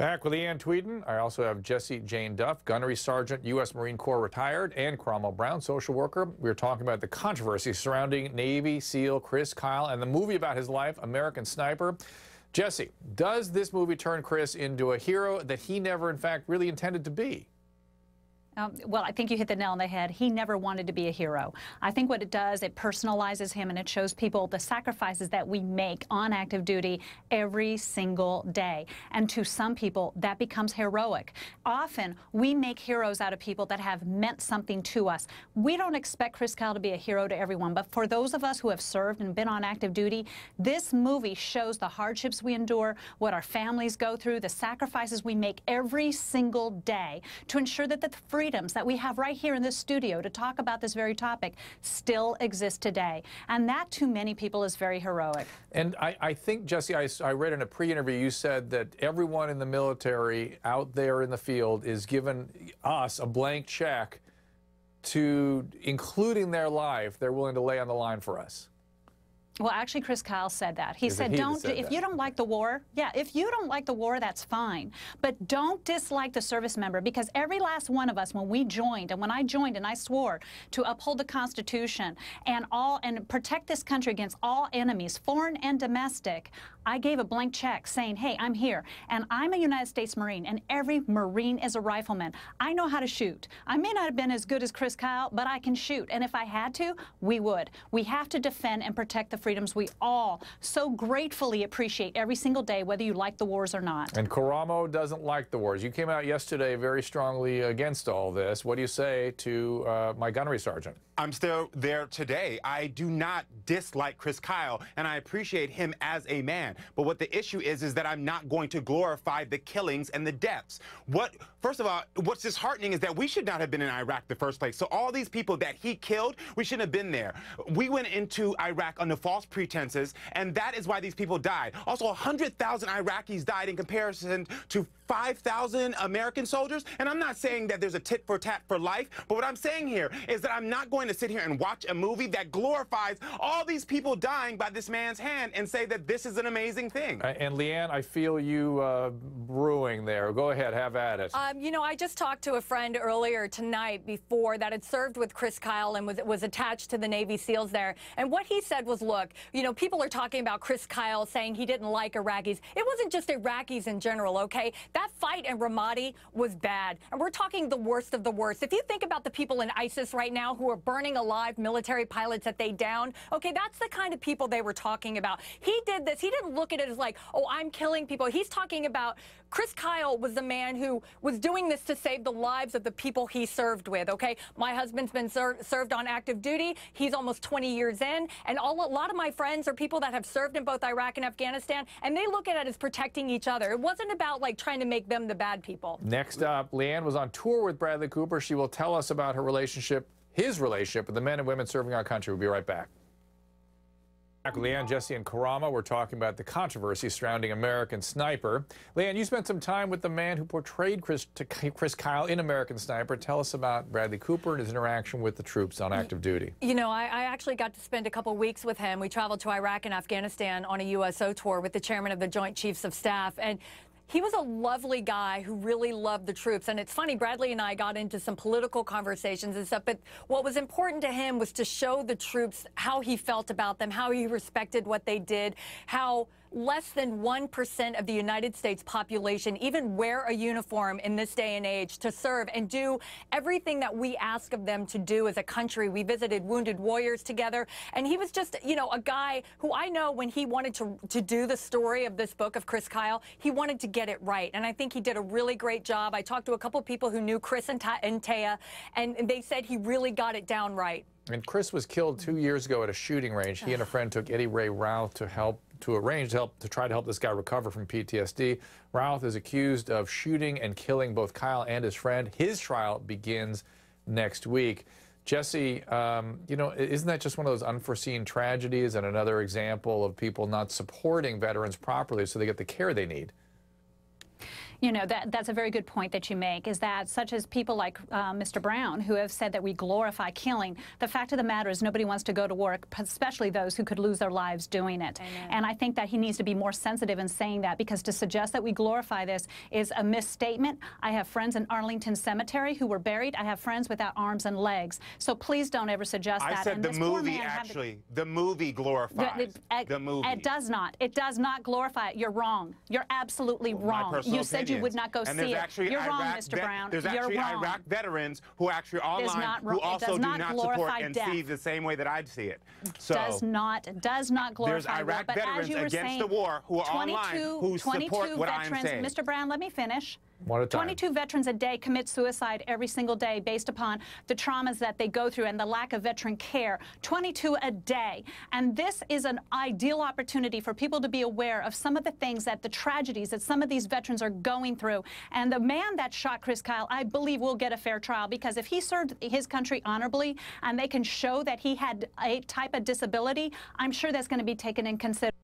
Back with Leanne Tweeden. I also have Jessie Jane Duff, gunnery sergeant, U.S. Marine Corps retired, and Karamo Brown, social worker. We were talking about the controversy surrounding Navy SEAL Chris Kyle and the movie about his life, American Sniper. Jessie, does this movie turn Chris into a hero that he never, in fact, really intended to be? Well, I think you hit the nail on the head. He never wanted to be a hero. I think what it does, it personalizes him and it shows people the sacrifices that we make on active duty every single day. And to some people, that becomes heroic. Often, we make heroes out of people that have meant something to us. We don't expect Chris Kyle to be a hero to everyone, but for those of us who have served and been on active duty, this movie shows the hardships we endure, what our families go through, the sacrifices we make every single day to ensure that the freedoms that we have right here in this studio to talk about this very topic still exist today. And that, to many people, is very heroic. And I think, Jessie, I read in a pre-interview you said that everyone in the military out there in the field is giving us a blank check to, including their life, they're willing to lay on the line for us. Well, actually, Chris Kyle said that. He said, if you don't like the war, if you don't like the war, that's fine. But don't dislike the service member, because every last one of us, when we joined, and when I joined and I swore to uphold the Constitution and protect this country against all enemies, foreign and domestic, I gave a blank check saying, hey, I'm here, and I'm a United States Marine, and every Marine is a rifleman. I know how to shoot. I may not have been as good as Chris Kyle, but I can shoot, and if I had to, we would. We have to defend and protect the freedoms we all so gratefully appreciate every single day, whether you like the wars or not. And Karamo doesn't like the wars. You came out yesterday very strongly against all this. What do you say to my gunnery sergeant? I'm still there today. I do not dislike Chris Kyle, and I appreciate him as a man. But what the issue is that I'm not going to glorify the killings and the deaths. First of all, what's disheartening is that we should not have been in Iraq in the first place. So all these people that he killed, we shouldn't have been there. We went into Iraq under false pretenses, and that is why these people died. Also, 100,000 Iraqis died in comparison to 5,000 American soldiers. And I'm not saying that there's a tit for tat for life, but what I'm saying here is that I'm not going to sit here and watch a movie that glorifies all these people dying by this man's hand and say that this is an amazing thing. And Leanne, I feel you brewing there. Go ahead, have at it. You know, I just talked to a friend earlier tonight before that had served with Chris Kyle and was attached to the Navy SEALs there. And what he said was, look, you know, people are talking about Chris Kyle saying he didn't like Iraqis. It wasn't just Iraqis in general, okay? That fight in Ramadi was bad. And we're talking the worst of the worst. If you think about the people in ISIS right now who are burning alive military pilots that they downed, okay, that's the kind of people they were talking about. He did this. He didn't look at it as like, oh, I'm killing people. He's talking about Chris Kyle was the man who was doing this to save the lives of the people he served with, okay? My husband's been served on active duty. He's almost 20 years in, and a lot of my friends are people that have served in both Iraq and Afghanistan, and they look at it as protecting each other. It wasn't about, like, trying to make them the bad people. Next up, Leanne was on tour with Bradley Cooper. She will tell us about her relationship, his relationship with the men and women serving our country. We'll be right back. Back with Leanne, Jessie, and Karamo. We're talking about the controversy surrounding American Sniper. Leanne, you spent some time with the man who portrayed Chris Kyle in American Sniper. Tell us about Bradley Cooper and his interaction with the troops on active duty. You know, I actually got to spend a couple weeks with him. We traveled to Iraq and Afghanistan on a USO tour with the chairman of the Joint Chiefs of Staff. And he was a lovely guy who really loved the troops. And it's funny, Bradley and I got into some political conversations and stuff, but what was important to him was to show the troops how he felt about them, how he respected what they did, how less than 1% of the United States population even wear a uniform in this day and age to serve and do everything that we ask of them to do as a country. We visited wounded warriors together, and he was just, you know, a guy who I know when he wanted to do the story of this book of Chris Kyle, he wanted to get it right, and I think he did a really great job. I talked to a couple people who knew Chris and Taya, and they said he really got it down right. And Chris was killed 2 years ago at a shooting range. He and a friend took Eddie Ray Routh to try to help this guy recover from PTSD. Routh is accused of shooting and killing both Kyle and his friend. His trial begins next week. Jessie, you know, isn't that just one of those unforeseen tragedies and another example of people not supporting veterans properly so they get the care they need? You know, that's a very good point that you make, is that such as people like Mr. Brown, who have said that we glorify killing, the fact of the matter is nobody wants to go to work, especially those who could lose their lives doing it. Amen. And I think that he needs to be more sensitive in saying that, because to suggest that we glorify this is a misstatement. I have friends in Arlington Cemetery who were buried. I have friends without arms and legs. So please don't ever suggest that. I said and the movie, actually. The movie glorifies the movie. It does not. It does not glorify it. You're wrong. You're absolutely wrong. You said you would not go see it. You're wrong, Mr. Brown. There's actually Iraq veterans who actually online who also do not support and see the same way that I see it. So does not glorify. There's Iraq veterans against the war who are online who support what I'm saying. Mr. Brown, let me finish. 22 veterans a day commit suicide every single day based upon the traumas that they go through and the lack of veteran care. 22 a day. And this is an ideal opportunity for people to be aware of some of the things, that the tragedies that some of these veterans are going through. And the man that shot Chris Kyle, I believe, will get a fair trial, because if he served his country honorably and they can show that he had a type of disability, I'm sure that's going to be taken in consideration.